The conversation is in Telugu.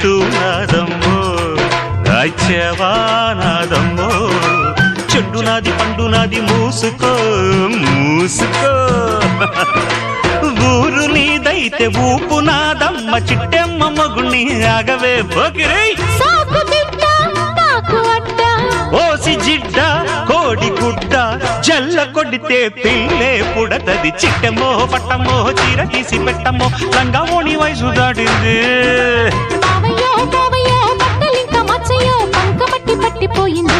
చెప్తున్నాదమ్మో రాజ్యవానాదమ్మో చెడ్డు నాది పండు నాది మూసుకో మూసుకో ఊరు నీదైతే ఊపు నాదమ్మ చిట్టెమ్మ మొగుణ్ణి ఆగవే పోకిరై ఓసి జిడ్డ కోడి గుడ్డ జల్ల కొడితే పిల్లే పుడతది చిట్టెమ్మో పట్టమ్మో చీర తీసి పెట్టమ్మో రంగమోని వయసు దాటింది పట్టిపోయింది